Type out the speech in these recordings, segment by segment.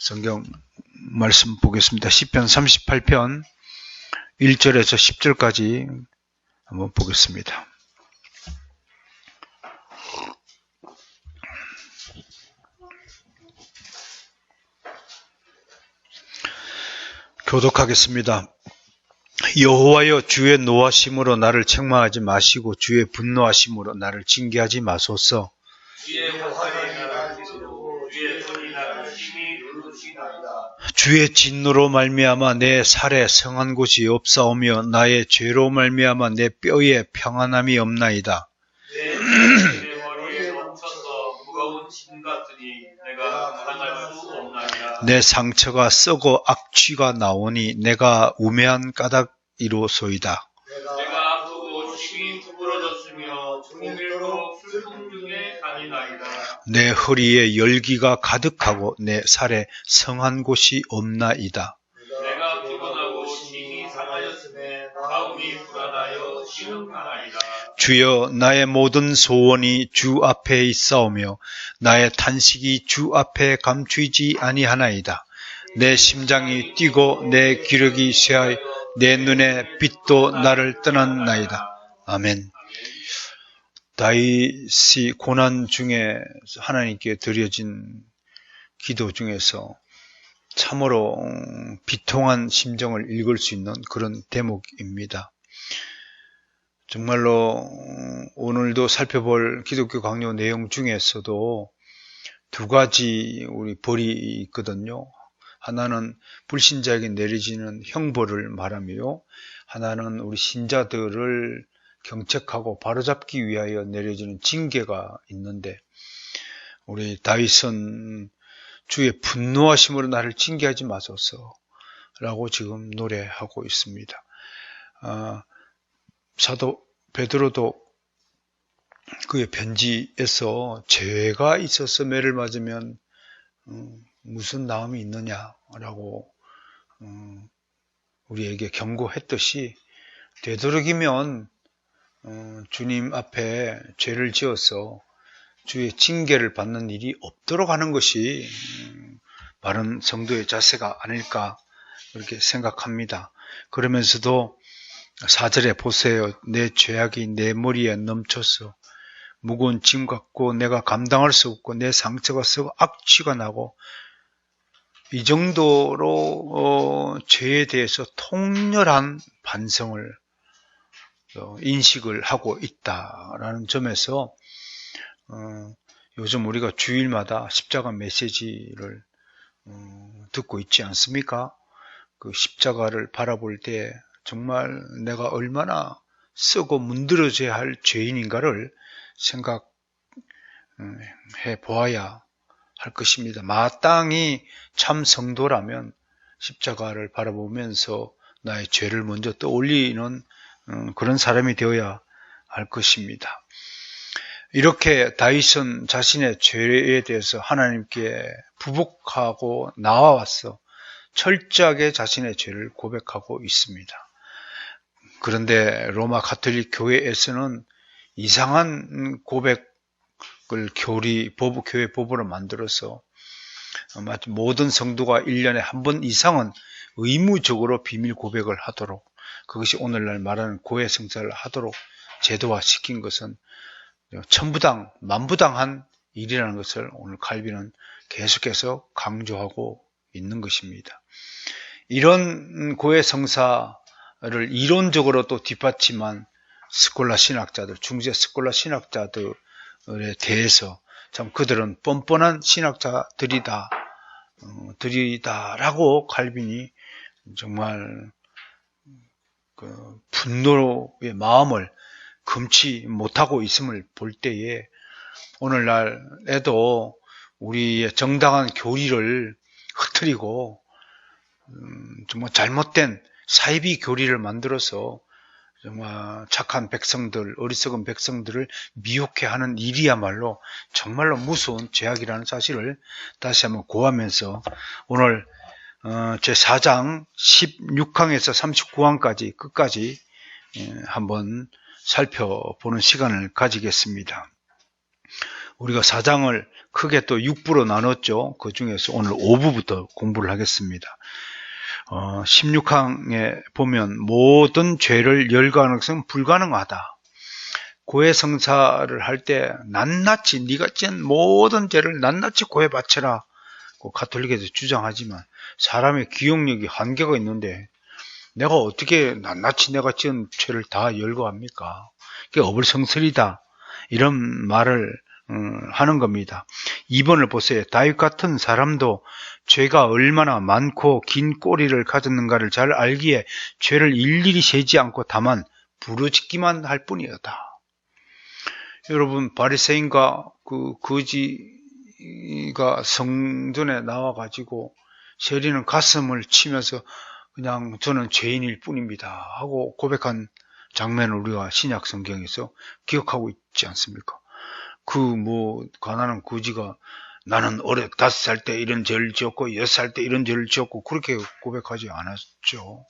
성경 말씀 보겠습니다. 시편 38편 1절에서 10절까지 한번 보겠습니다. 교독하겠습니다. 여호와여, 주의 노하심으로 나를 책망하지 마시고 주의 분노하심으로 나를 징계하지 마소서. 주의 진노로 말미암아 내 살에 성한 곳이 없사오며 나의 죄로 말미암아 내 뼈에 평안함이 없나이다. 내 허리에 얹혀서 무거운 짐 같으니 내가 당할 수 없나이다. 내 상처가 썩어 악취가 나오니 내가 우매한 까닭이로소이다. 내가 아프고 심히 구부러졌으며 종일토록 슬픔 중에 다니나이다. 내 허리에 열기가 가득하고 내 살에 성한 곳이 없나이다. 내가 피곤하고 심히 상하였음에 마음이 불안하여 시름하나이다. 주여, 나의 모든 소원이 주 앞에 있사오며 나의 탄식이 주 앞에 감추이지 아니하나이다. 내 심장이 뛰고 내 기력이 쇠하여 내 눈의 빛도 나를 떠났나이다. 아멘. 다윗이 고난 중에 하나님께 드려진 기도 중에서 참으로 비통한 심정을 읽을 수 있는 그런 대목입니다. 정말로 오늘도 살펴볼 기독교 강요 내용 중에서도 두 가지 우리 벌이 있거든요. 하나는 불신자에게 내려지는 형벌을 말하며, 하나는 우리 신자들을 경책하고 바로잡기 위하여 내려지는 징계가 있는데, 우리 다윗은 주의 분노하심으로 나를 징계하지 마소서 라고 지금 노래하고 있습니다. 사도 베드로도 그의 편지에서 죄가 있어서 매를 맞으면 무슨 나음이 있느냐라고 우리에게 경고했듯이, 되도록이면 주님 앞에 죄를 지어서 주의 징계를 받는 일이 없도록 하는 것이 바른 성도의 자세가 아닐까 그렇게 생각합니다. 그러면서도 4절에 보세요. 내 죄악이 내 머리에 넘쳐서 무거운 짐 같고 내가 감당할 수 없고 내 상처가 썩어 악취가 나고, 이 정도로 죄에 대해서 통렬한 반성을 인식을 하고 있다라는 점에서 요즘 우리가 주일마다 십자가 메시지를 듣고 있지 않습니까? 그 십자가를 바라볼 때 정말 내가 얼마나 썩어 문드러져야 할 죄인인가를 생각해 보아야 할 것입니다. 마땅히 참 성도라면 십자가를 바라보면서 나의 죄를 먼저 떠올리는 그런 사람이 되어야 할 것입니다. 이렇게 다윗은 자신의 죄에 대해서 하나님께 부복하고 나와서 철저하게 자신의 죄를 고백하고 있습니다. 그런데 로마 가톨릭 교회에서는 이상한 고백을 교회 법으로 만들어서 모든 성도가 1년에 한 번 이상은 의무적으로 비밀 고백을 하도록, 그것이 오늘날 말하는 고해성사를 하도록 제도화시킨 것은 천부당, 만부당한 일이라는 것을 오늘 칼빈은 계속해서 강조하고 있는 것입니다. 이런 고해성사를 이론적으로 또 뒷받침한 스콜라 신학자들, 중세 스콜라 신학자들에 대해서 참 그들은 뻔뻔한 신학자들이다라고 칼빈이 정말 그 분노의 마음을 금치 못하고 있음을 볼 때에, 오늘날에도 우리의 정당한 교리를 흐트리고 정말 잘못된 사이비 교리를 만들어서 정말 착한 백성들, 어리석은 백성들을 미혹해 하는 일이야말로 정말로 무서운 죄악이라는 사실을 다시 한번 고하면서 오늘 제4장 16항에서 39항까지 끝까지 한번 살펴보는 시간을 가지겠습니다. 우리가 4장을 크게 또 6부로 나눴죠. 그 중에서 오늘 5부부터 공부를 하겠습니다. 16항에 보면 모든 죄를 열거하는 것은 불가능하다. 고해성사를 할 때 낱낱이 네가 지은 모든 죄를 낱낱이 고해 바쳐라. 가톨릭에서 주장하지만 사람의 기억력이 한계가 있는데 내가 어떻게 낱낱이 내가 지은 죄를 다 열거합니까? 그게 어불성설이다. 이런 말을 하는 겁니다. 2번을 보세요. 다윗 같은 사람도 죄가 얼마나 많고 긴 꼬리를 가졌는가를 잘 알기에 죄를 일일이 세지 않고 다만 부르짖기만 할 뿐이었다. 여러분, 바리새인과 그 거지가 성전에 나와가지고 세리는 가슴을 치면서 그냥 저는 죄인일 뿐입니다 하고 고백한 장면을 우리가 신약 성경에서 기억하고 있지 않습니까? 가난한 거지가 나는 어려 5살 때 이런 죄를 지었고 6살 때 이런 죄를 지었고 그렇게 고백하지 않았죠.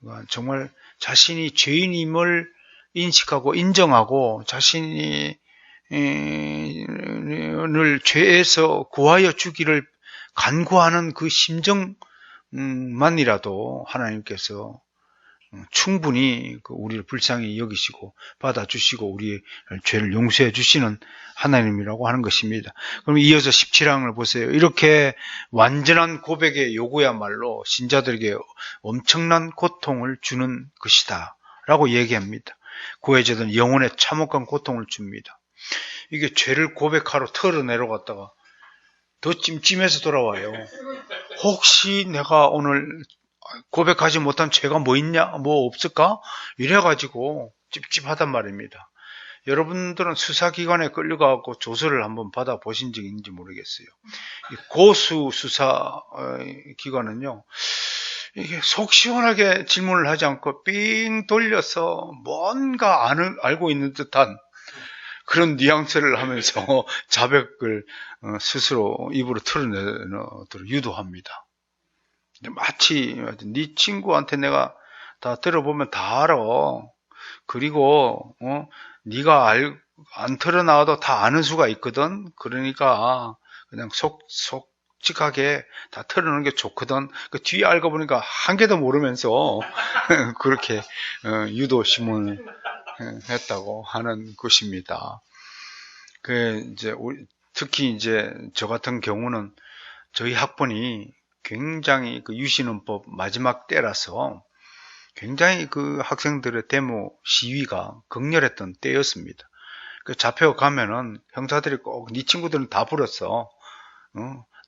그러니까 정말 자신이 죄인임을 인식하고 인정하고 자신이 죄에서 구하여 주기를 간구하는 그 심정만이라도 하나님께서 충분히 우리를 불쌍히 여기시고 받아주시고 우리의 죄를 용서해 주시는 하나님이라고 하는 것입니다. 그럼 이어서 17항을 보세요. 이렇게 완전한 고백의 요구야말로 신자들에게 엄청난 고통을 주는 것이다 라고 얘기합니다. 구해자들은 영혼에 참혹한 고통을 줍니다. 이게 죄를 고백하러 털어내러 갔다가 더 찜찜해서 돌아와요. 혹시 내가 오늘 고백하지 못한 죄가 뭐 있냐? 뭐 없을까? 이래가지고 찝찝하단 말입니다. 여러분들은 수사기관에 끌려가고 조사를 한번 받아보신 적이 있는지 모르겠어요. 고수 수사기관은요, 이게 속 시원하게 질문을 하지 않고 삥 돌려서 뭔가 알고 있는 듯한 그런 뉘앙스를 하면서 자백을 스스로 입으로 털어내도록 유도합니다. 마치 네 친구한테 내가 다 들어보면 다 알아. 그리고 네가 안 털어나와도 다 아는 수가 있거든. 그러니까 그냥 솔직하게 다 털어놓는 게 좋거든. 그 뒤에 알고 보니까 한 개도 모르면서 그렇게 유도심을 했다고 하는 것입니다. 특히 저 같은 경우는 저희 학번이 굉장히 유신헌법 마지막 때라서 굉장히 학생들의 데모 시위가 격렬했던 때였습니다. 잡혀가면은 형사들이 꼭 네 친구들은 다 불었어.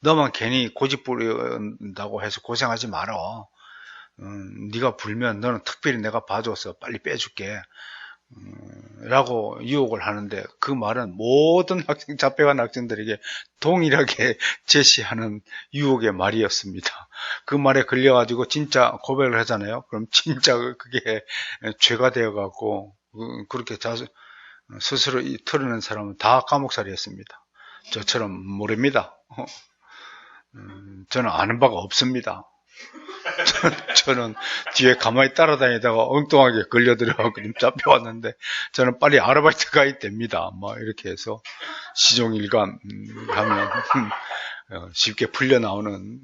너만 괜히 고집 부린다고 해서 고생하지 마라. 네가 불면 너는 특별히 내가 봐줘서 빨리 빼줄게. 라고 유혹을 하는데 그 말은 모든 잡혀간 학생들에게 동일하게 제시하는 유혹의 말이었습니다. 그 말에 걸려가지고 진짜 고백을 하잖아요. 그럼 진짜 그게 죄가 되어갖고 그렇게 스스로 털어낸 사람은 다 감옥살이였습니다. 저처럼 모릅니다. 저는 아는 바가 없습니다. 저는 뒤에 가만히 따라다니다가 엉뚱하게 걸려들어가고 잡혀왔는데 저는 빨리 아르바이트 가야 됩니다. 이렇게 해서 시종일관 하면 쉽게 풀려 나오는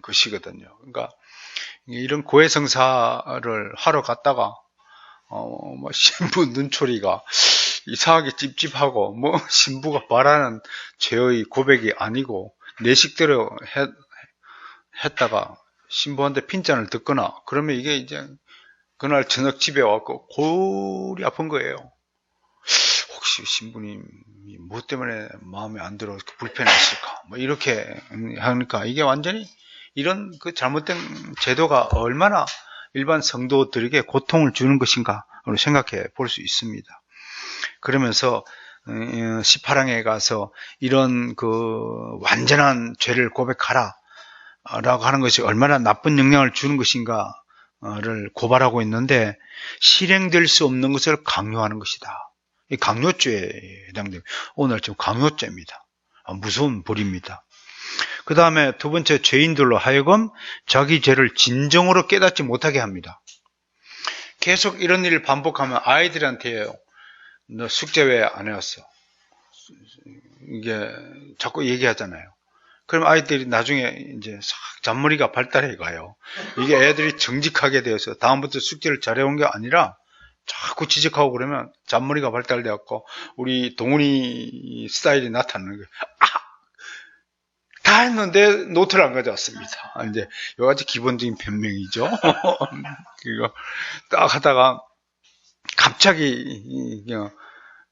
것이거든요. 그러니까 이런 고해성사를 하러 갔다가 신부 눈초리가 이상하게 찝찝하고 신부가 바라는 죄의 고백이 아니고 내 식대로 했다가 신부한테 핀잔을 듣거나 그러면 이게 이제 그날 저녁 집에 와서 골이 아픈 거예요. 혹시 신부님이 뭐 때문에 마음에 안 들어 불편했을까? 이렇게 하니까 이게 완전히 이런 잘못된 제도가 얼마나 일반 성도들에게 고통을 주는 것인가 생각해 볼 수 있습니다. 그러면서 18항에 가서 이런 완전한 죄를 고백하라 라고 하는 것이 얼마나 나쁜 영향을 주는 것인가를 고발하고 있는데 실행될 수 없는 것을 강요하는 것이다. 이 강요죄에 해당됩니다. 오늘 좀 강요죄입니다. 무서운 벌입니다. 그 다음에 두 번째, 죄인들로 하여금 자기 죄를 진정으로 깨닫지 못하게 합니다. 계속 이런 일을 반복하면 아이들한테 너 숙제 왜 안 해왔어? 이게 자꾸 얘기하잖아요. 그럼 아이들이 나중에 이제 싹 잔머리가 발달해 가요. 이게 애들이 정직하게 되어서 다음부터 숙제를 잘해온 게 아니라 자꾸 지적하고 그러면 잔머리가 발달되었고 우리 동훈이 스타일이 나타나는 거예요. 다 했는데 노트를 안 가져왔습니다. 이제 여러 가지 기본적인 변명이죠. 그거 딱 하다가 갑자기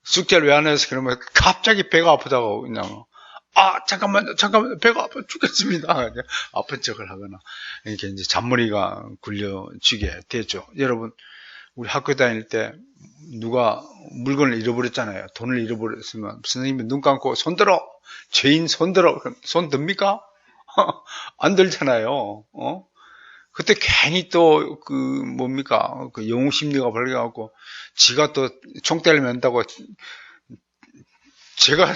숙제를 왜 안 해서 그러면 갑자기 배가 아프다고 그냥 잠깐만 배가 아파 죽겠습니다. 아픈 척을 하거나 이렇게 이제 잔머리가 굴려지게 되죠. 여러분 우리 학교 다닐 때 누가 물건을 잃어버렸잖아요. 돈을 잃어버렸으면 선생님이 눈 감고 손 들어 죄인 손 들어 그럼 손 듭니까? 안 들잖아요. 그때 괜히 또 그 영웅 심리가 발려갖고 지가 또 총대를 맨다고 제가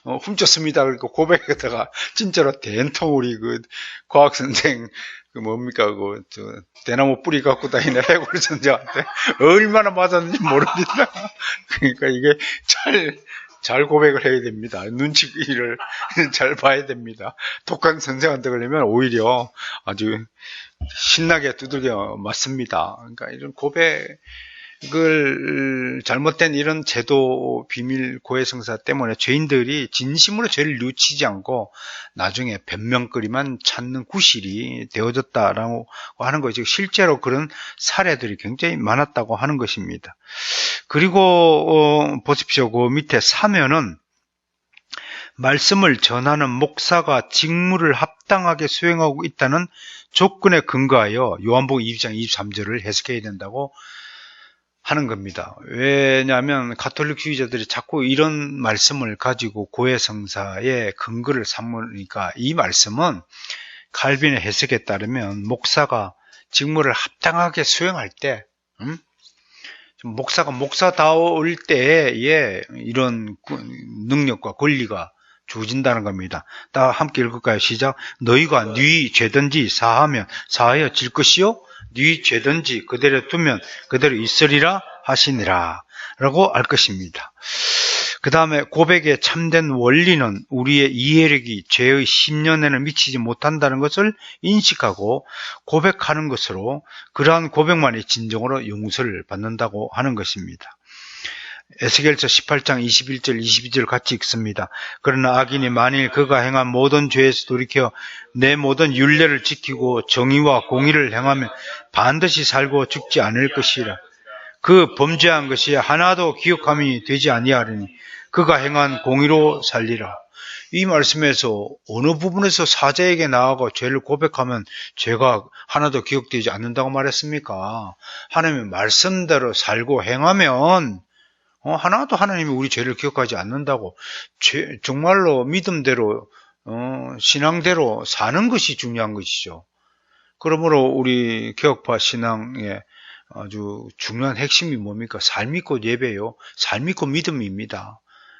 훔쳤습니다. 그러니까 고백하다가 진짜로 된통 우리 그 과학선생 대나무 뿌리 갖고 다니는 해골 선생한테 얼마나 맞았는지 모릅니다. 그러니까 이게 잘 고백을 해야 됩니다. 눈치를 잘 봐야 됩니다. 독한 선생한테 걸리면 오히려 아주 신나게 두들겨 맞습니다. 그러니까 이런 고백을 잘못된 이런 제도 비밀 고해성사 때문에 죄인들이 진심으로 죄를 뉘우치지 않고 나중에 변명거리만 찾는 구실이 되어졌다라고 하는 것이 실제로 그런 사례들이 굉장히 많았다고 하는 것입니다. 그리고 보십시오. 그 밑에 사면은 말씀을 전하는 목사가 직무를 합당하게 수행하고 있다는 조건에 근거하여 요한복음 22장 23절을 해석해야 된다고 하는 겁니다. 왜냐하면 가톨릭주의자들이 자꾸 이런 말씀을 가지고 고해성사의 근거를 삼으니까 이 말씀은 칼빈의 해석에 따르면 목사가 직무를 합당하게 수행할 때 목사가 목사다울 때에 이런 능력과 권리가 주어진다는 겁니다. 다 함께 읽을까요? 시작. 너희가 네 죄든지 사하면 사하여 질 것이요 네 죄든지 그대로 두면 그대로 있으리라 하시니라 라고 알 것입니다. 그 다음에 고백의 참된 원리는 우리의 이해력이 죄의 심년에는 미치지 못한다는 것을 인식하고 고백하는 것으로 그러한 고백만이 진정으로 용서를 받는다고 하는 것입니다. 에스겔서 18장 21절 22절 같이 읽습니다. 그러나 악인이 만일 그가 행한 모든 죄에서 돌이켜 내 모든 율례를 지키고 정의와 공의를 행하면 반드시 살고 죽지 않을 것이라. 그 범죄한 것이 하나도 기억함이 되지 아니하리니 그가 행한 공의로 살리라. 이 말씀에서 어느 부분에서 사자에게 나아가 죄를 고백하면 죄가 하나도 기억되지 않는다고 말했습니까? 하나님의 말씀대로 살고 행하면 하나도 하나님이 우리 죄를 기억하지 않는다고. 정말로 믿음대로 신앙대로 사는 것이 중요한 것이죠. 그러므로 우리 개혁파 신앙의 아주 중요한 핵심이 뭡니까? 삶이 곧 예배요. 삶이 곧 믿음입니다.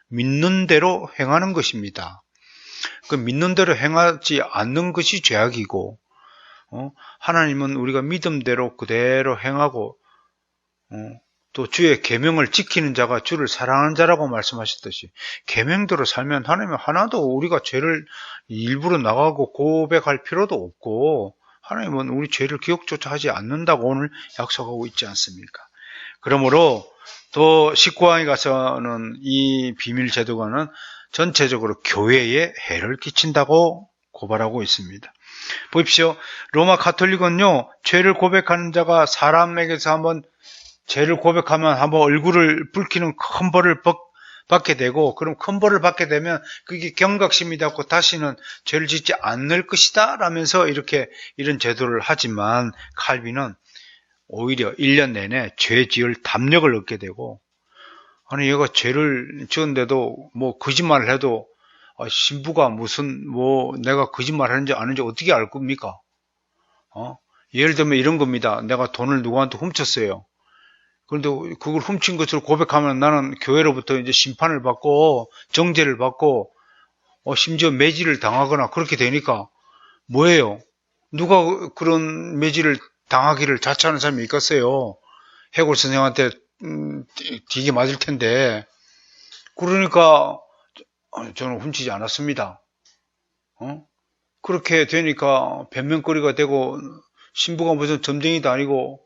믿는 대로 행하는 것입니다. 그 믿는 대로 행하지 않는 것이 죄악이고 하나님은 우리가 믿음대로 그대로 행하고 또 주의 계명을 지키는 자가 주를 사랑하는 자라고 말씀하셨듯이 계명대로 살면 하나님은 하나도 우리가 죄를 일부러 나가고 고백할 필요도 없고 하나님은 우리 죄를 기억조차 하지 않는다고 오늘 약속하고 있지 않습니까? 그러므로 또 19항에 가서는 이 비밀 제도가는 전체적으로 교회에 해를 끼친다고 고발하고 있습니다. 보십시오. 로마 가톨릭은요, 죄를 고백하는 자가 사람에게서 한번 죄를 고백하면 한번 얼굴을 붉히는 큰 벌을 받게 되고, 그럼 큰 벌을 받게 되면 그게 경각심이 되고 다시는 죄를 짓지 않을 것이다 라면서 이런 제도를 하지만 칼빈은 오히려 1년 내내 죄 지을 담력을 얻게 되고, 아니 얘가 죄를 지었는데도 뭐 거짓말을 해도 신부가 내가 거짓말 하는지 아는지 어떻게 알 겁니까? 예를 들면 이런 겁니다. 내가 돈을 누구한테 훔쳤어요. 그런데 그걸 훔친 것을 고백하면 나는 교회로부터 이제 심판을 받고 정죄를 받고 심지어 매질을 당하거나 그렇게 되니까 뭐예요? 누가 그런 매질을 당하기를 자처하는 사람이 있겠어요? 해골 선생한테 되게 맞을 텐데. 그러니까 저는 훔치지 않았습니다. 그렇게 되니까 변명거리가 되고 신부가 무슨 점쟁이도 아니고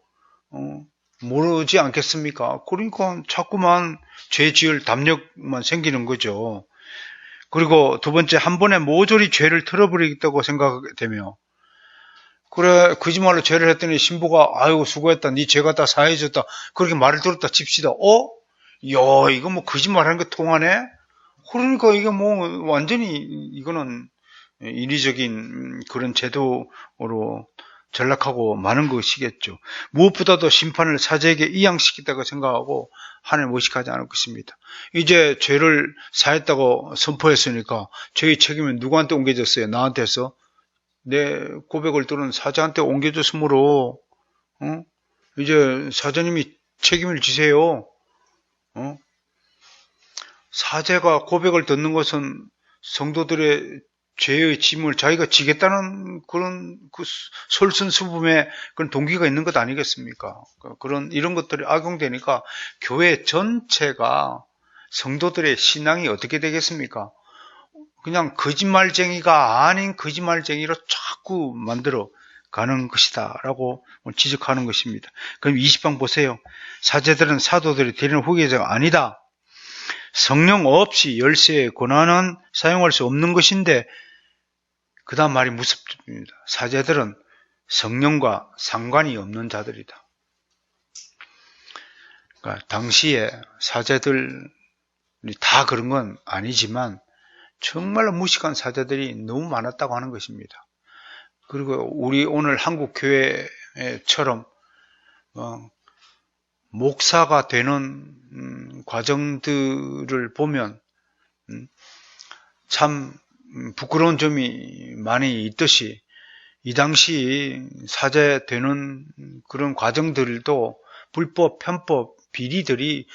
모르지 않겠습니까? 그러니까 자꾸만 죄 지을 담력만 생기는 거죠. 그리고 두 번째, 한 번에 모조리 죄를 털어버리겠다고 생각되며, 그래 거짓말로 죄를 했더니 신부가 아이고 수고했다, 네 죄가 다 사해졌다, 그렇게 말을 들었다 칩시다. 야, 이거 뭐 거짓말하는 게 통하네? 그러니까 이게 뭐 완전히 이거는 인위적인 그런 제도로 전락하고 마는 것이겠죠. 무엇보다도 심판을 사제에게 이양시키다고 생각하고 하나님 의식하지 않을 것입니다. 이제 죄를 사했다고 선포했으니까 죄의 책임은 누구한테 옮겨졌어요? 나한테서? 내 고백을 들은 사제한테 옮겨졌으므로 이제 사제님이 책임을 지세요. 사제가 고백을 듣는 것은 성도들의 죄의 짐을 자기가 지겠다는 그런 그 솔선수범의 그런 동기가 있는 것 아니겠습니까? 이런 것들이 악용되니까 교회 전체가 성도들의 신앙이 어떻게 되겠습니까? 그냥 거짓말쟁이가 아닌 거짓말쟁이로 자꾸 만들어 가는 것이다 라고 지적하는 것입니다. 그럼 20방 보세요. 사제들은 사도들이 되는 후계자가 아니다. 성령 없이 열쇠의 권한은 사용할 수 없는 것인데, 그 다음 말이 무섭습니다. 사제들은 성령과 상관이 없는 자들이다. 그러니까 당시에 사제들이 다 그런 건 아니지만 정말로 무식한 사제들이 너무 많았다고 하는 것입니다. 그리고 우리 오늘 한국 교회처럼 목사가 되는 과정들을 보면 참 부끄러운 점이 많이 있듯이, 이 당시 사제 되는 그런 과정들도 불법, 편법, 비리들이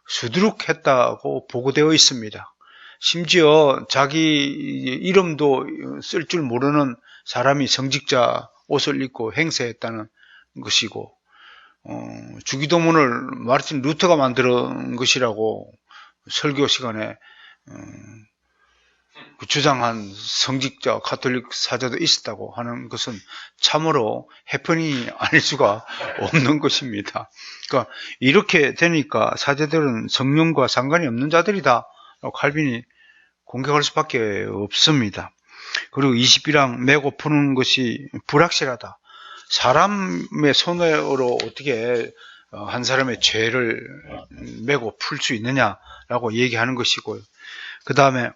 수두룩했다고 보고되어 있습니다. 심지어 자기 이름도 쓸 줄 모르는 사람이 성직자 옷을 입고 행세했다는 것이고, 주기도문을 마르틴 루터가 만든 것이라고 설교 시간에 주장한 성직자 가톨릭 사제도 있었다고 하는 것은 참으로 해프닝이 아닐 수가 없는 것입니다. 그러니까 이렇게 되니까 사제들은 성령과 상관이 없는 자들이다 라고 칼빈이 공격할 수밖에 없습니다. 그리고 21항 메고 푸는 것이 불확실하다. 사람의 손으로 어떻게 한 사람의 죄를 메고 풀 수 있느냐라고 얘기하는 것이고요. 그 다음에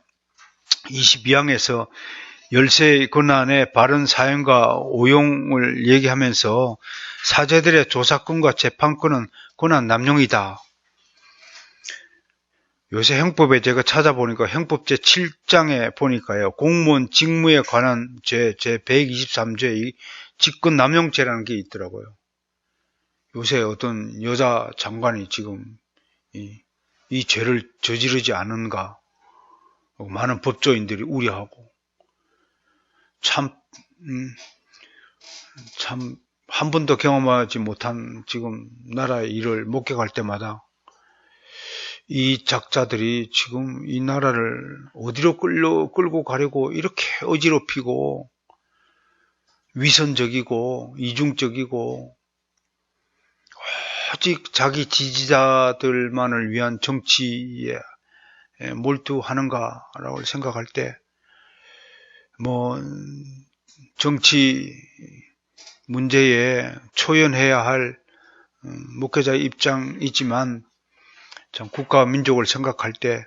22항에서 열쇠의 권한의 바른 사용과 오용을 얘기하면서 사제들의 조사권과 재판권은 권한 남용이다. 요새 형법에 제가 찾아보니까 형법 제7장에 보니까요, 공무원 직무에 관한 제 123조의 직권 남용죄라는 게 있더라고요. 요새 어떤 여자 장관이 지금 이 죄를 저지르지 않은가 많은 법조인들이 우려하고, 참 한 번도 경험하지 못한 지금 나라의 일을 목격할 때마다 이 작자들이 지금 이 나라를 어디로 끌고 가려고 이렇게 어지럽히고 위선적이고 이중적이고 오직 자기 지지자들만을 위한 정치에 몰두하는가라고 생각할 때, 정치 문제에 초연해야 할 목회자의 입장이지만, 참 국가와 민족을 생각할 때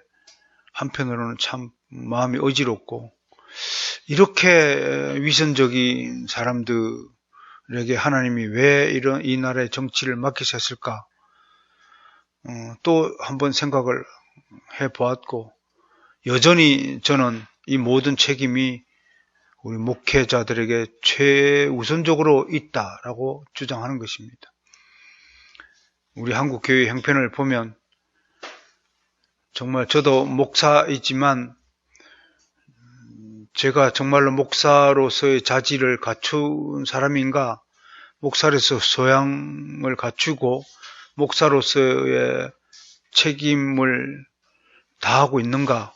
한편으로는 참 마음이 어지럽고, 이렇게 위선적인 사람들에게 하나님이 왜 이 나라의 정치를 맡기셨을까? 또 한번 생각을 해보았고, 여전히 저는 이 모든 책임이 우리 목회자들에게 최우선적으로 있다라고 주장하는 것입니다. 우리 한국 교회 형편을 보면 정말 저도 목사이지만 제가 정말로 목사로서의 자질을 갖춘 사람인가, 목사로서 소양을 갖추고 목사로서의 책임을 다 하고 있는가?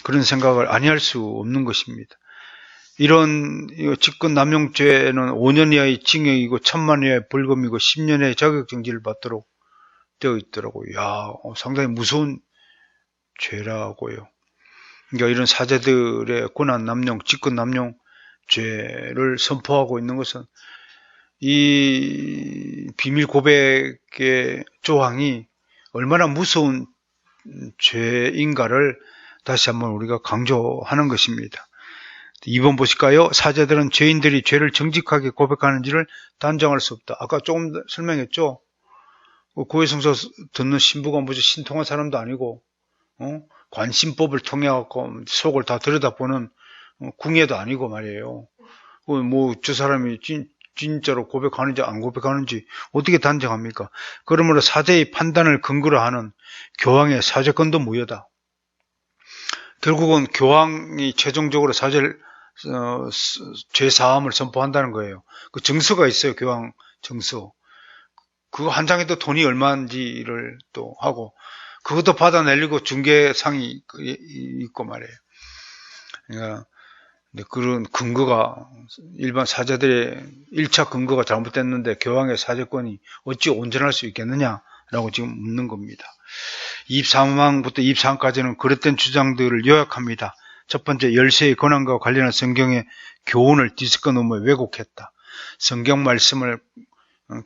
그런 생각을 아니할 수 없는 것입니다. 이런 직권 남용죄는 5년 이하의 징역이고 1,000만 원 이하의 벌금이고 10년의 자격정지를 받도록 되어 있더라고요. 야, 상당히 무서운 죄라고요. 그러니까 이런 사제들의 권한 남용, 직권 남용 죄를 선포하고 있는 것은 이 비밀 고백의 조항이 얼마나 무서운 죄인가를 다시 한번 우리가 강조하는 것입니다. 2번 보실까요? 사제들은 죄인들이 죄를 정직하게 고백하는지를 단정할 수 없다. 아까 조금 설명했죠? 고해성사 듣는 신부가 무지 신통한 사람도 아니고, 관심법을 통해 갖고 속을 다 들여다보는 궁예도 아니고 말이에요. 저 사람이 진짜로 고백하는지 안 고백하는지 어떻게 단정합니까? 그러므로 사제의 판단을 근거로 하는 교황의 사제권도 무효다. 결국은 교황이 최종적으로 사제를 죄사함을 선포한다는 거예요. 그 증서가 있어요. 교황 증서. 그거 한 장에도 돈이 얼마인지를 또 하고 그것도 받아내려고 중개상이 있고 말이에요. 그러니까 그런 근거가 일반 사제들의 1차 근거가 잘못됐는데 교황의 사제권이 어찌 온전할 수 있겠느냐라고 지금 묻는 겁니다. 23항부터 24항까지는 그릇된 주장들을 요약합니다. 첫 번째, 열쇠의 권한과 관련한 성경의 교훈을 디스크 넘어 왜곡했다. 성경 말씀을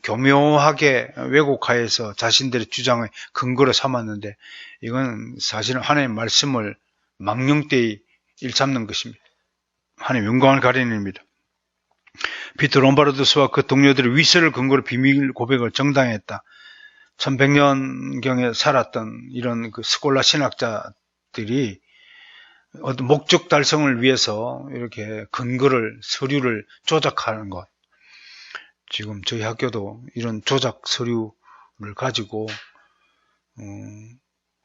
교묘하게 왜곡하여서 자신들의 주장의 근거로 삼았는데 이건 사실은 하나님의 말씀을 망령되이 일삼는 것입니다. 하나님의 영광을 가리는 일입니다. 피터 롬바르도스와 그 동료들의 위세를 근거로 비밀 고백을 정당했다. 1100년경에 살았던 이런 그 스콜라 신학자들이 어떤 목적 달성을 위해서 이렇게 근거를, 서류를 조작하는 것. 지금 저희 학교도 이런 조작 서류를 가지고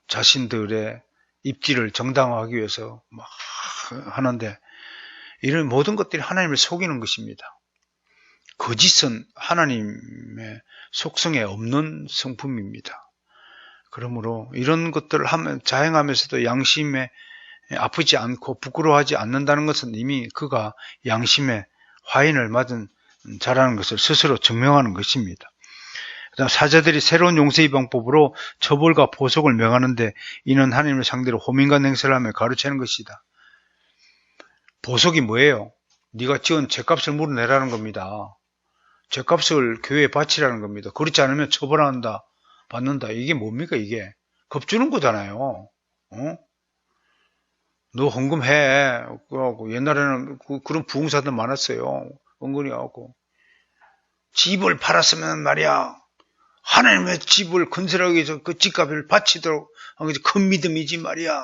자신들의 입지를 정당화하기 위해서 막 하는데 이런 모든 것들이 하나님을 속이는 것입니다. 거짓은 하나님의 속성에 없는 성품입니다. 그러므로 이런 것들을 자행하면서도 양심에 아프지 않고 부끄러워하지 않는다는 것은 이미 그가 양심의 화인을 맞은 자라는 것을 스스로 증명하는 것입니다. 그다음 사제들이 새로운 용서의 방법으로 처벌과 보석을 명하는데 이는 하나님을 상대로 호민간 행세를 하며 가르치는 것이다. 보석이 뭐예요? 네가 지은 죄값을 물어내라는 겁니다. 죄값을 교회에 바치라는 겁니다. 그렇지 않으면 처벌한다, 받는다. 이게 뭡니까 이게? 겁주는 거잖아요. 너 헌금해. 옛날에는 그런 부흥사들 많았어요. 은근히 하고. 집을 팔았으면 말이야. 하나님의 집을 건설하기 위해서 그 집값을 바치도록 한 것이 큰 믿음이지 말이야.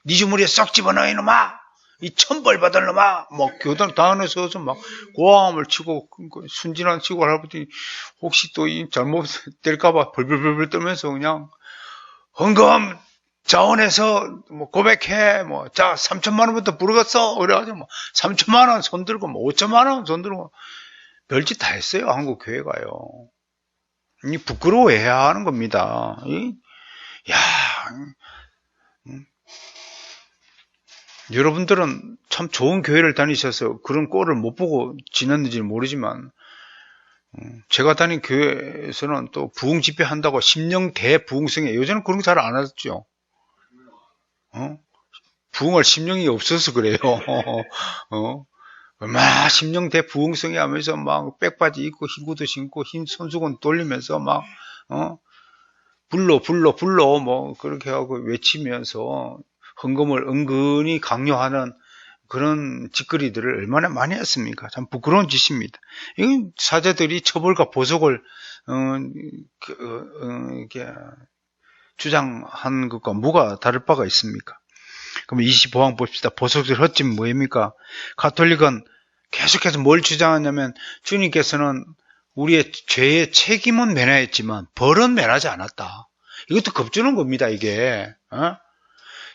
네 주머니에 썩 집어넣어 이놈아. 이 천벌 받을 놈아. 막 교단 당안에 서서 막 고함을 치고 순진한 시골 할아버지 혹시 또 잘못될까봐 벌벌벌 떨면서 그냥 헌금 자원해서 뭐 고백해 자 3천만 원부터 부르겠어 그래가지고 뭐 3천만 원 손들고 뭐 5천만 원 손들고 별짓 다 했어요. 한국 교회가요. 이 부끄러워해야 하는 겁니다. 여러분들은 참 좋은 교회를 다니셔서 그런 꼴을 못 보고 지냈는지는 모르지만 제가 다닌 교회에서는 또 부흥 집회 한다고 심령 대부흥성에 요즘은 그런 거 잘 안 하죠. 부흥할 심령이 없어서 그래요. 막 심령 대부흥성에 하면서 막 백바지 입고 흰 구두 신고 흰 손수건 돌리면서 막 불러 뭐 그렇게 하고 외치면서 헌금을 은근히 강요하는 그런 짓거리들을 얼마나 많이 했습니까? 참 부끄러운 짓입니다. 이건 사제들이 처벌과 보석을 이렇게 주장한 것과 뭐가 다를 바가 있습니까? 그럼 25항 봅시다. 보석을 헛짐 뭐입니까? 가톨릭은 계속해서 뭘 주장하냐면 주님께서는 우리의 죄의 책임은 면하였지만 벌은 면하지 않았다. 이것도 겁주는 겁니다. 이게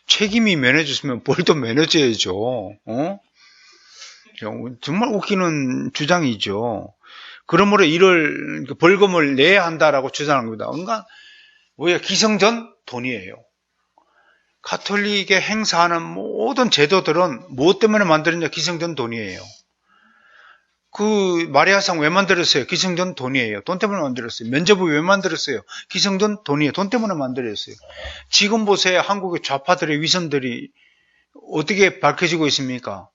책임이 면해줬으면 벌도 면해줘야죠. 정말 웃기는 주장이죠. 그러므로 이를 벌금을 내야 한다라고 주장한 겁니다. 그러니까 기성전 돈이에요. 가톨릭에 행사하는 모든 제도들은 무엇 때문에 만들었냐? 기성전 돈이에요. 그 마리아상 왜 만들었어요? 기성전 돈이에요. 돈 때문에 만들었어요. 면접을 왜 만들었어요? 기성전 돈이에요. 돈 때문에 만들었어요. 지금 보세요. 한국의 좌파들의 위선들이 어떻게 밝혀지고 있습니까?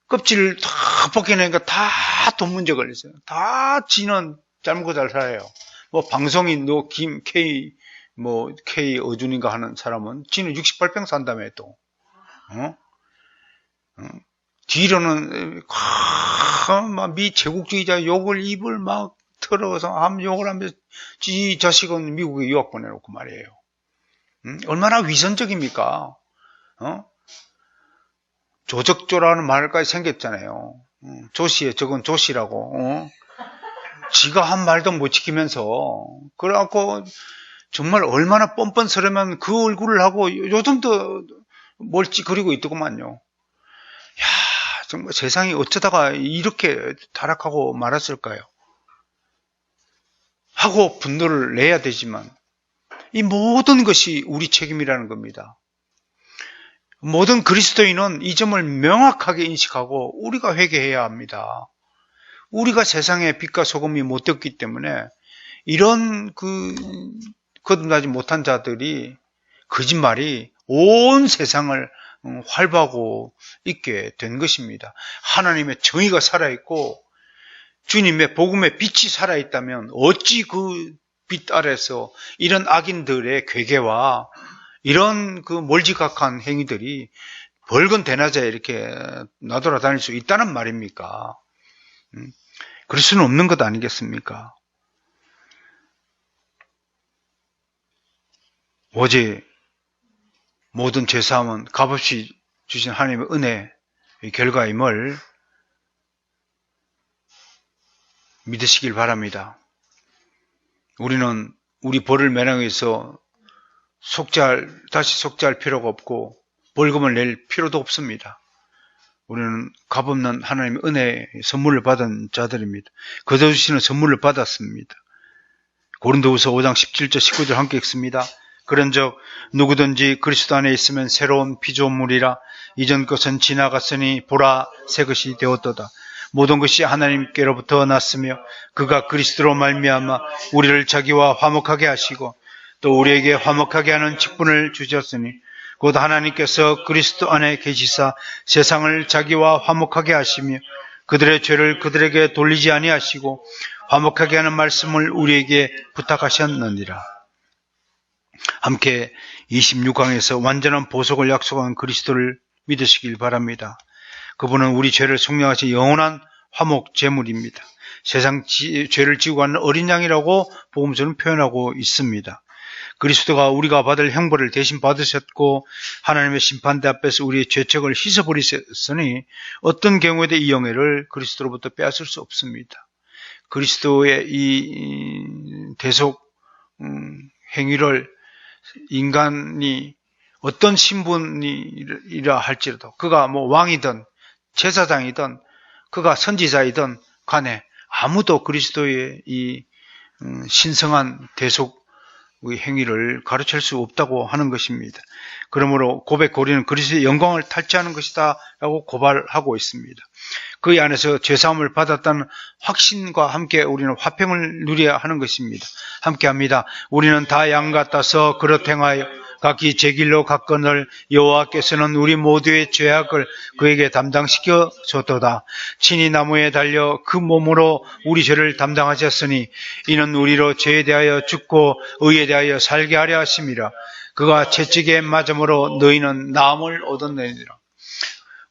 껍질을 다 벗겨내니까 다 돈 문제 걸렸어요. 다 지는 짧은 거 잘 살아요. 뭐 방송인 K 어준인가 하는 사람은 지는 68평 산다며 또. 뒤로는 막 미제국주의자 욕을 입을 막 털어서 욕을 하면서 지 자식은 미국에 유학 보내놓고 말이에요. 얼마나 위선적입니까? 조적조라는 말까지 생겼잖아요. 조씨에 저건 조씨라고. 지가 한 말도 못 지키면서 그래갖고 정말 얼마나 뻔뻔스러면 그 얼굴을 하고 요즘도 멀찌 그리고 있더구만요. 야, 정말 세상이 어쩌다가 이렇게 타락하고 말았을까요? 하고 분노를 내야 되지만 이 모든 것이 우리 책임이라는 겁니다. 모든 그리스도인은 이 점을 명확하게 인식하고 우리가 회개해야 합니다. 우리가 세상의 빛과 소금이 못 됐기 때문에 이런 거듭나지 못한 자들이 거짓말이 온 세상을 활보하고 있게 된 것입니다. 하나님의 정의가 살아있고 주님의 복음의 빛이 살아있다면 어찌 그 빛 아래서 이런 악인들의 괴계와 이런 그 몰지각한 행위들이 벌건 대낮에 이렇게 나돌아다닐 수 있다는 말입니까? 그럴 수는 없는 것 아니겠습니까? 오직 모든 죄사함은 값없이 주신 하나님의 은혜의 결과임을 믿으시길 바랍니다. 우리는 우리 벌을 매너하기 위해서 다시 속죄할 필요가 없고 벌금을 낼 필요도 없습니다. 우리는 값없는 하나님의 은혜의 선물을 받은 자들입니다. 거둬주시는 선물을 받았습니다. 고린도후서 5장 17절 19절 함께 읽습니다. 그런즉 누구든지 그리스도 안에 있으면 새로운 피조물이라 이전 것은 지나갔으니 보라 새 것이 되었도다. 모든 것이 하나님께로부터 났으며 그가 그리스도로 말미암아 우리를 자기와 화목하게 하시고 또 우리에게 화목하게 하는 직분을 주셨으니 곧 하나님께서 그리스도 안에 계시사 세상을 자기와 화목하게 하시며 그들의 죄를 그들에게 돌리지 아니하시고 화목하게 하는 말씀을 우리에게 부탁하셨느니라. 함께 26강에서 완전한 보석을 약속한 그리스도를 믿으시길 바랍니다. 그분은 우리 죄를 속량하신 영원한 화목 제물입니다. 세상 죄를 지고 가는 어린 양이라고 복음서는 표현하고 있습니다. 그리스도가 우리가 받을 형벌을 대신 받으셨고 하나님의 심판대 앞에서 우리의 죄책을 씻어버리셨으니 어떤 경우에도 이 영예를 그리스도로부터 빼앗을 수 없습니다. 그리스도의 이 대속 행위를 인간이 어떤 신분이라 할지라도 그가 뭐 왕이든 제사장이든 그가 선지자이든 간에 아무도 그리스도의 이 신성한 대속 행위를 가르칠 수 없다고 하는 것입니다. 그러므로 고리는 그리스도의 영광을 탈취하는 것이다 라고 고발하고 있습니다. 그 안에서 죄사함을 받았다는 확신과 함께 우리는 화평을 누려야 하는 것입니다. 함께 합니다. 우리는 다 양 같아서 그릇 행하여 각기 제 길로 갔거늘 여호와께서는 우리 모두의 죄악을 그에게 담당시켜 줬도다. 친히 나무에 달려 그 몸으로 우리 죄를 담당하셨으니 이는 우리로 죄에 대하여 죽고 의에 대하여 살게 하려 하심이라. 그가 채찍에 맞음으로 너희는 나음을 얻었느니라.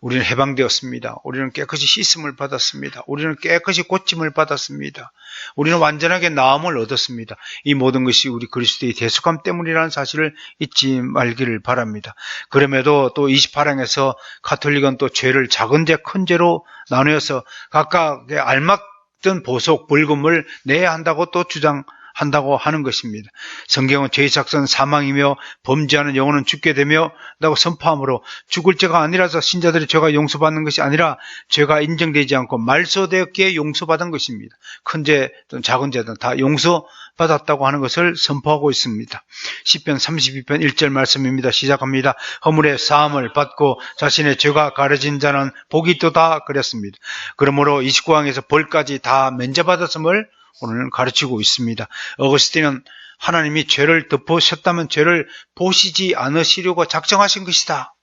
우리는 해방되었습니다. 우리는 깨끗이 씻음을 받았습니다. 우리는 깨끗이 고침을 받았습니다. 우리는 완전하게 나음을 얻었습니다. 이 모든 것이 우리 그리스도의 대속함 때문이라는 사실을 잊지 말기를 바랍니다. 그럼에도 또 28항에서 가톨릭은 또 죄를 작은 죄, 큰 죄로 나누어서 각각의 알맞은 보석, 벌금을 내야 한다고 또 주장하고 한다고 하는 것입니다. 성경은 죄의 삭은 사망이며 범죄하는 영혼은 죽게 되며 라고 선포하므로 죽을 죄가 아니라서 신자들의 죄가 용서받는 것이 아니라 죄가 인정되지 않고 말소되었기에 용서받은 것입니다. 큰 죄든 작은 죄든 다 용서받았다고 하는 것을 선포하고 있습니다. 시편 32편 1절 말씀입니다. 시작합니다. 허물의 사함을 받고 자신의 죄가 가려진 자는 복이 있도다 그랬습니다. 그러므로 29강에서 벌까지 다 면제받았음을 오늘 가르치고 있습니다. 어거스틴은 하나님이 죄를 덮으셨다면 죄를 보시지 않으시려고 작정하신 것이다.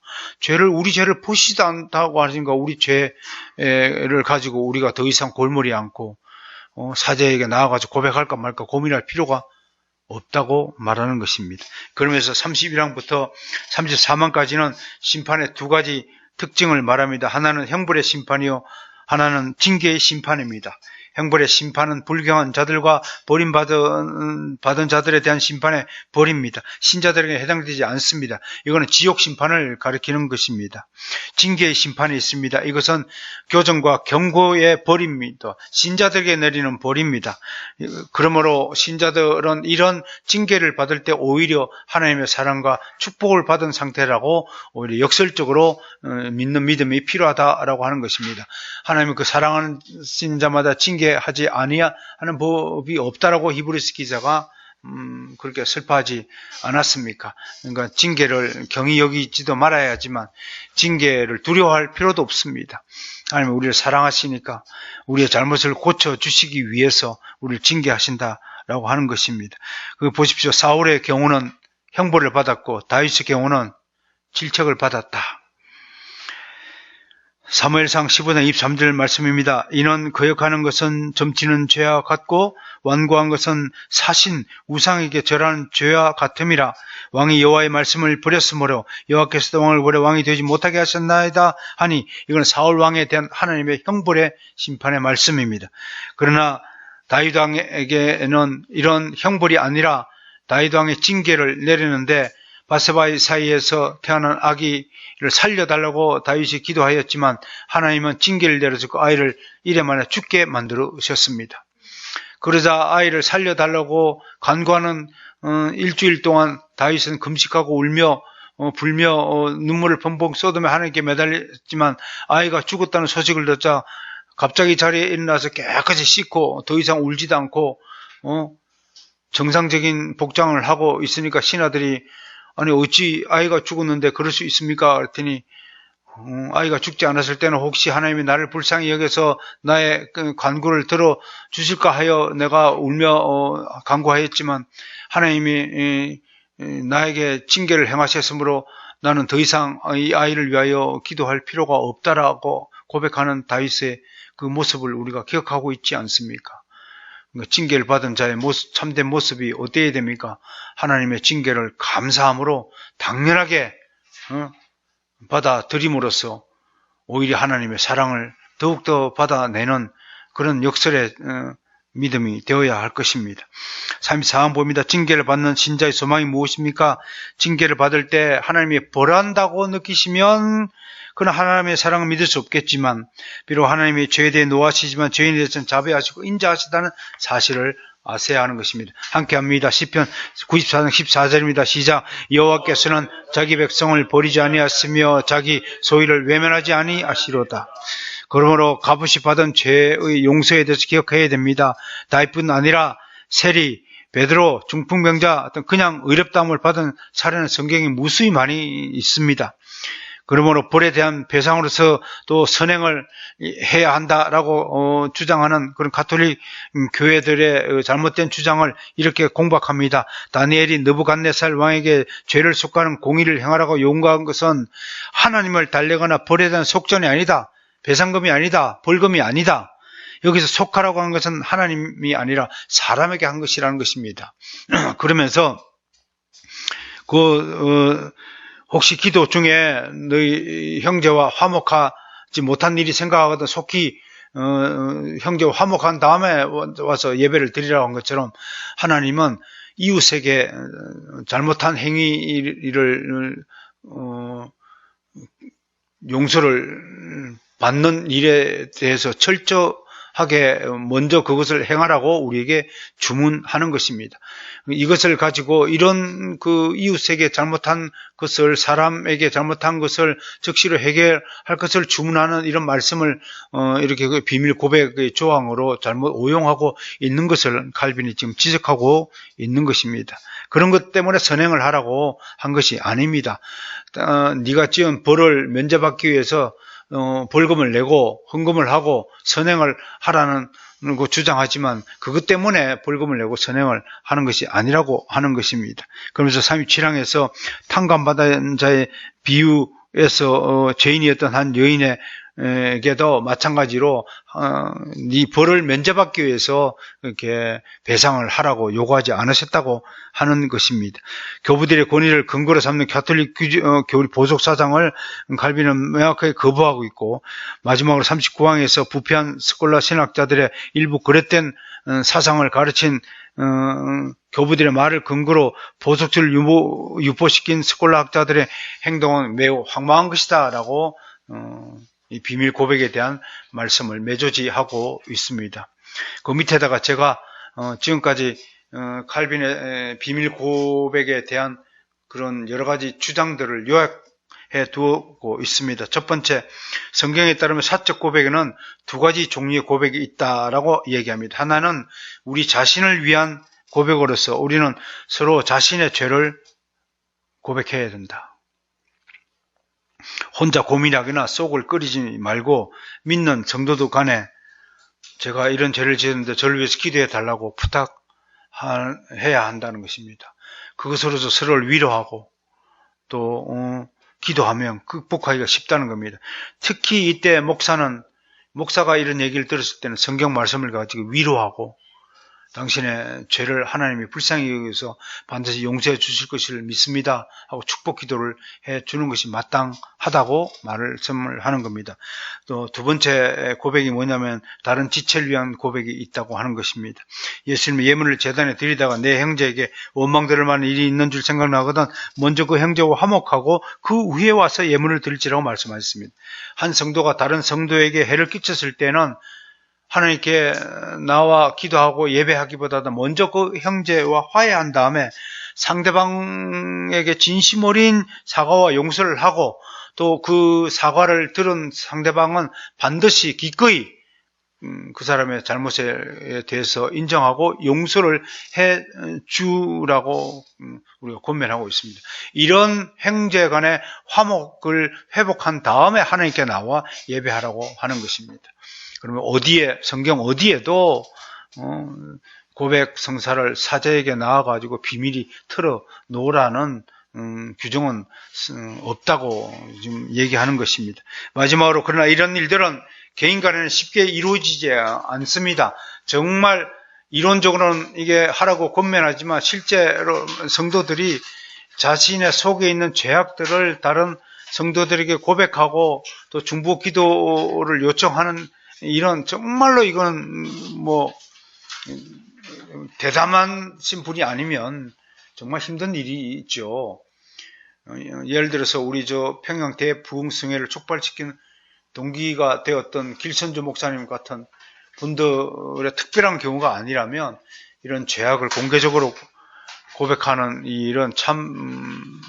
우리 죄를 보시지도 않다고 하시니까 우리 죄를 가지고 우리가 더 이상 골머리 않고 사제에게 나와가지고 고백할까 말까 고민할 필요가 없다고 말하는 것입니다. 그러면서 31항부터 34항까지는 심판의 두 가지 특징을 말합니다. 하나는 형벌의 심판이요, 하나는 징계의 심판입니다. 형벌의 심판은 불경한 자들과 버림받은 자들에 대한 심판의 벌입니다. 신자들에게 해당되지 않습니다. 이거는 지옥 심판을 가리키는 것입니다. 징계의 심판이 있습니다. 이것은 교정과 경고의 벌입니다. 신자들에게 내리는 벌입니다. 그러므로 신자들은 이런 징계를 받을 때 오히려 하나님의 사랑과 축복을 받은 상태라고 오히려 역설적으로 믿는 믿음이 필요하다라고 하는 것입니다. 하나님은 그 사랑하는 신자마다 징계하지 아니하는 법이 없다라고 히브리서 기자가 그렇게 슬퍼하지 않았습니까? 그러니까 징계를 경히 여기지도 말아야 하지만 징계를 두려워할 필요도 없습니다. 하나님은 우리를 사랑하시니까 우리의 잘못을 고쳐주시기 위해서 우리를 징계하신다라고 하는 것입니다. 보십시오. 사울의 경우는 형벌을 받았고 다윗의 경우는 질책을 받았다. 사무엘상 15장 23절 말씀입니다. 이는 거역하는 것은 점치는 죄와 같고 완고한 것은 사신 우상에게 절하는 죄와 같음이라. 왕이 여호와의 말씀을 버렸으므로 여호와께서도 왕을 버려 왕이 되지 못하게 하셨나이다 하니, 이건 사울 왕에 대한 하나님의 형벌의 심판의 말씀입니다. 그러나 다윗 왕에게는 이런 형벌이 아니라 다윗 왕의 징계를 내리는데, 바세바의 사이에서 태어난 아기를 살려달라고 다윗이 기도하였지만 하나님은 징계를 내려서 그 아이를 이래 만에 죽게 만들으셨습니다. 그러자 아이를 살려달라고 간구하는 일주일 동안 다윗은 금식하고 울며 불며 눈물을 펑펑 쏟으며 하나님께 매달렸지만, 아이가 죽었다는 소식을 듣자 갑자기 자리에 일어나서 깨끗이 씻고 더 이상 울지도 않고 정상적인 복장을 하고 있으니까 신하들이 아니 어찌 아이가 죽었는데 그럴 수 있습니까? 그랬더니 아이가 죽지 않았을 때는 혹시 하나님이 나를 불쌍히 여겨서 나의 간구를 들어주실까 하여 내가 울며 간구하였지만 하나님이 나에게 징계를 행하셨으므로 나는 더 이상 이 아이를 위하여 기도할 필요가 없다라고 고백하는 다윗의 그 모습을 우리가 기억하고 있지 않습니까? 징계를 받은 자의 참된 모습이 어때야 됩니까? 하나님의 징계를 감사함으로 당연하게 받아들임으로써 오히려 하나님의 사랑을 더욱더 받아내는 그런 역설의 믿음이 되어야 할 것입니다. 34강 봅니다. 징계를 받는 신자의 소망이 무엇입니까? 징계를 받을 때 하나님이 벌한다고 느끼시면 그는 하나님의 사랑을 믿을 수 없겠지만, 비록 하나님이 죄에 대해 노하시지만 죄인에 대해서는 자비하시고 인자하시다는 사실을 아셔야 하는 것입니다. 함께 합니다. 시편 94장 14절입니다. 시작. 여호와께서는 자기 백성을 버리지 아니하시며 자기 소유를 외면하지 아니하시로다. 그러므로 값없이 받은 죄의 용서에 대해서 기억해야 됩니다. 다윗뿐 아니라 세리, 베드로, 중풍병자 어떤 그냥 의롭다함을 받은 사례는 성경에 무수히 많이 있습니다. 그러므로 벌에 대한 배상으로서 또 선행을 해야 한다라고 주장하는 그런 가톨릭 교회들의 잘못된 주장을 이렇게 공박합니다. 다니엘이 느부갓네살 왕에게 죄를 속하는 공의를 행하라고 요구한 것은 하나님을 달래거나 벌에 대한 속전이 아니다. 배상금이 아니다. 벌금이 아니다. 여기서 속하라고 한 것은 하나님이 아니라 사람에게 한 것이라는 것입니다. 그러면서 혹시 기도 중에 너희 형제와 화목하지 못한 일이 생각하거든 속히 형제와 화목한 다음에 와서 예배를 드리라고 한 것처럼, 하나님은 이웃에게 잘못한 행위를 용서를 받는 일에 대해서 철저하게 하게 먼저 그것을 행하라고 우리에게 주문하는 것입니다. 이것을 가지고 이런 그 이웃에게 잘못한 것을, 사람에게 잘못한 것을 즉시로 해결할 것을 주문하는 이런 말씀을 이렇게 그 비밀 고백의 조항으로 잘못 오용하고 있는 것을 칼빈이 지금 지적하고 있는 것입니다. 그런 것 때문에 선행을 하라고 한 것이 아닙니다. 네가 지은 벌을 면제받기 위해서 벌금을 내고 헌금을 하고 선행을 하라는 거 주장하지만 그것 때문에 벌금을 내고 선행을 하는 것이 아니라고 하는 것입니다. 그러면서 37항에서 탕감받은 자의 비유에서 죄인이었던 한 여인에게도 마찬가지로 네 벌을 면제받기 위해서 이렇게 배상을 하라고 요구하지 않으셨다고 하는 것입니다. 교부들의 권위를 근거로 삼는 가톨릭 교리 보석 사상을 칼빈은 명확하게 거부하고 있고, 마지막으로 39항에서 부패한 스콜라 신학자들의 일부 그릇된 사상을 가르친 교부들의 말을 근거로 보석주를 유포시킨 스콜라 학자들의 행동은 매우 황망한 것이다 라고 이 비밀 고백에 대한 말씀을 매조지하고 있습니다. 그 밑에다가 제가 지금까지 칼빈의 비밀 고백에 대한 그런 여러 가지 주장들을 요약해 두고 있습니다. 첫 번째, 성경에 따르면 사적 고백에는 두 가지 종류의 고백이 있다라고 얘기합니다. 하나는 우리 자신을 위한 고백으로서 우리는 서로 자신의 죄를 고백해야 된다. 혼자 고민하거나 속을 끓이지 말고 믿는 성도들 간에 제가 이런 죄를 지었는데 저를 위해서 기도해 달라고 부탁해야 한다는 것입니다. 그것으로서 서로를 위로하고 또 기도하면 극복하기가 쉽다는 겁니다. 특히 이때 목사가 이런 얘기를 들었을 때는 성경 말씀을 가지고 위로하고 당신의 죄를 하나님이 불쌍히 여기서 반드시 용서해 주실 것을 믿습니다 하고 축복 기도를 해 주는 것이 마땅하다고 말씀을 하는 겁니다. 또 두 번째 고백이 뭐냐면 다른 지체를 위한 고백이 있다고 하는 것입니다. 예수님이 예물을 제단에 드리다가 내 형제에게 원망될 만한 일이 있는 줄 생각나거든 먼저 그 형제와 화목하고 그 후에 와서 예물을 드릴지라고 말씀하셨습니다. 한 성도가 다른 성도에게 해를 끼쳤을 때는 하나님께 나와 기도하고 예배하기보다도 먼저 그 형제와 화해한 다음에 상대방에게 진심 어린 사과와 용서를 하고 또 그 사과를 들은 상대방은 반드시 기꺼이 그 사람의 잘못에 대해서 인정하고 용서를 해 주라고 우리가 권면하고 있습니다. 이런 형제 간의 화목을 회복한 다음에 하나님께 나와 예배하라고 하는 것입니다. 그러면 성경 어디에도 고백 성사를 사자에게 나와가지고 비밀이 틀어 놓으라는 규정은 없다고 지금 얘기하는 것입니다. 마지막으로 그러나 이런 일들은 개인 간에는 쉽게 이루어지지 않습니다. 정말 이론적으로는 이게 하라고 권면하지만 실제로 성도들이 자신의 속에 있는 죄악들을 다른 성도들에게 고백하고 또 중보 기도를 요청하는 이런 정말로 이건 대담하신 분이 아니면 정말 힘든 일이 있죠. 예를 들어서 우리 평양 대부흥성회를 촉발시킨 동기가 되었던 길선주 목사님 같은 분들의 특별한 경우가 아니라면 이런 죄악을 공개적으로 고백하는 이런 참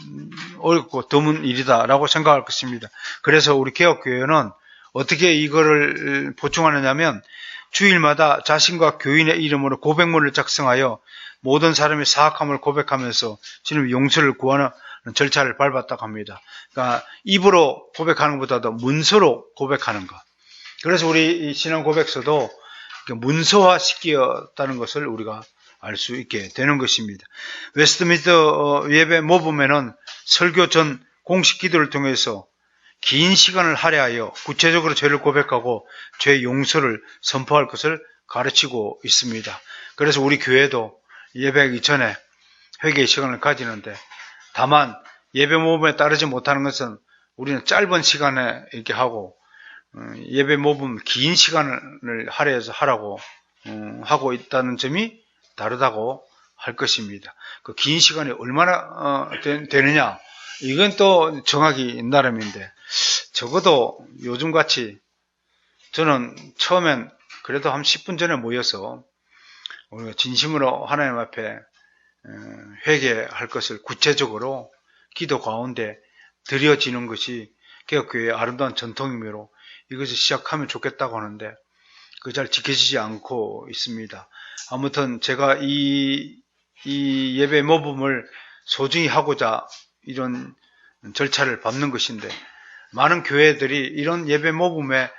어렵고 드문 일이다라고 생각할 것입니다. 그래서 우리 개혁교회는 어떻게 이거를 보충하느냐면 주일마다 자신과 교인의 이름으로 고백문을 작성하여 모든 사람의 사악함을 고백하면서 주님 용서를 구하는 절차를 밟았다고 합니다. 그러니까 입으로 고백하는 것보다도 문서로 고백하는 것. 그래서 우리 신앙 고백서도 문서화 시켰다는 것을 우리가 알 수 있게 되는 것입니다. 웨스트민스터 예배 모범에는 설교 전 공식 기도를 통해서 긴 시간을 할애하여 구체적으로 죄를 고백하고 죄 용서를 선포할 것을 가르치고 있습니다. 그래서 우리 교회도 예배하기 전에 회개의 시간을 가지는데 다만 예배 모범에 따르지 못하는 것은 우리는 짧은 시간에 이렇게 하고 예배 모범 긴 시간을 할애해서 하라고 하고 있다는 점이 다르다고 할 것입니다. 그 긴 시간이 얼마나 되느냐 이건 또 정하기 나름인데 적어도 요즘같이 저는 처음엔 그래도 한 10분 전에 모여서 우리가 진심으로 하나님 앞에 회개할 것을 구체적으로 기도 가운데 드려지는 것이 개혁교회의 아름다운 전통이므로 이것을 시작하면 좋겠다고 하는데 그 잘 지켜지지 않고 있습니다. 아무튼 제가 이 예배 모범을 소중히 하고자 이런 절차를 밟는 것인데, 많은 교회들이 이런 예배 모범의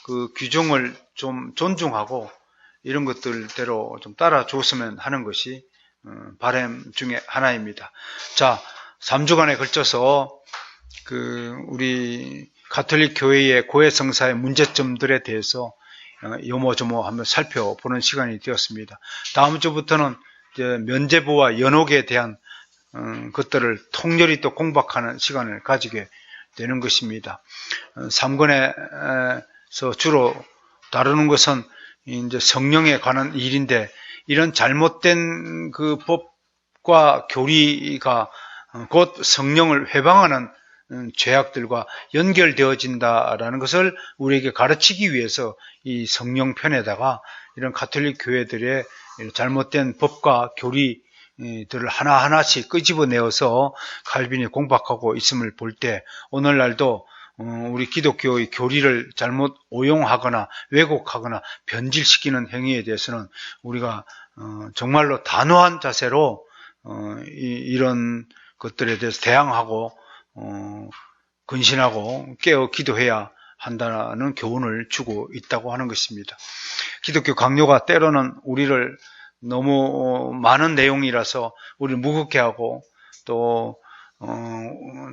그 규정을 좀 존중하고 이런 것들대로 좀 따라줬으면 하는 것이 바람 중에 하나입니다. 자, 3주간에 걸쳐서 우리 가톨릭 교회의 고해성사의 문제점들에 대해서 요모조모 한번 살펴보는 시간이 되었습니다. 다음 주부터는 이제 면죄부와 연옥에 대한 것들을 통렬히 또 공박하는 시간을 가지게 되는 것입니다. 3권에서 주로 다루는 것은 이제 성령에 관한 일인데, 이런 잘못된 그 법과 교리가 곧 성령을 회방하는 죄악들과 연결되어진다라는 것을 우리에게 가르치기 위해서 이 성령편에다가 이런 가톨릭 교회들의 잘못된 법과 교리들을 하나하나씩 끄집어내어서 칼빈이 공박하고 있음을 볼 때, 오늘날도 우리 기독교의 교리를 잘못 오용하거나 왜곡하거나 변질시키는 행위에 대해서는 우리가 정말로 단호한 자세로 이런 것들에 대해서 대항하고 근신하고 깨어 기도해야 한다는 교훈을 주고 있다고 하는 것입니다. 기독교 강요가 때로는 우리를 너무 많은 내용이라서 우리를 무겁게 하고 또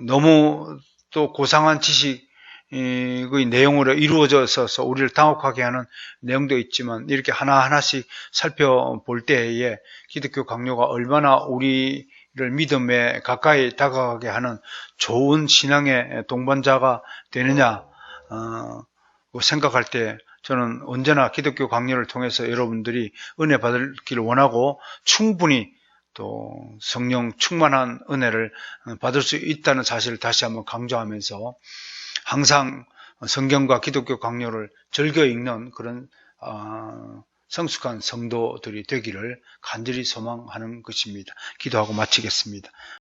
너무 또 고상한 지식의 내용으로 이루어져서 우리를 당혹하게 하는 내용도 있지만, 이렇게 하나하나씩 살펴볼 때에 기독교 강요가 얼마나 우리를 믿음에 가까이 다가가게 하는 좋은 신앙의 동반자가 되느냐 생각할 때, 저는 언제나 기독교 강요를 통해서 여러분들이 은혜 받기를 원하고 충분히 또 성령 충만한 은혜를 받을 수 있다는 사실을 다시 한번 강조하면서, 항상 성경과 기독교 강요를 즐겨 읽는 그런 성숙한 성도들이 되기를 간절히 소망하는 것입니다. 기도하고 마치겠습니다.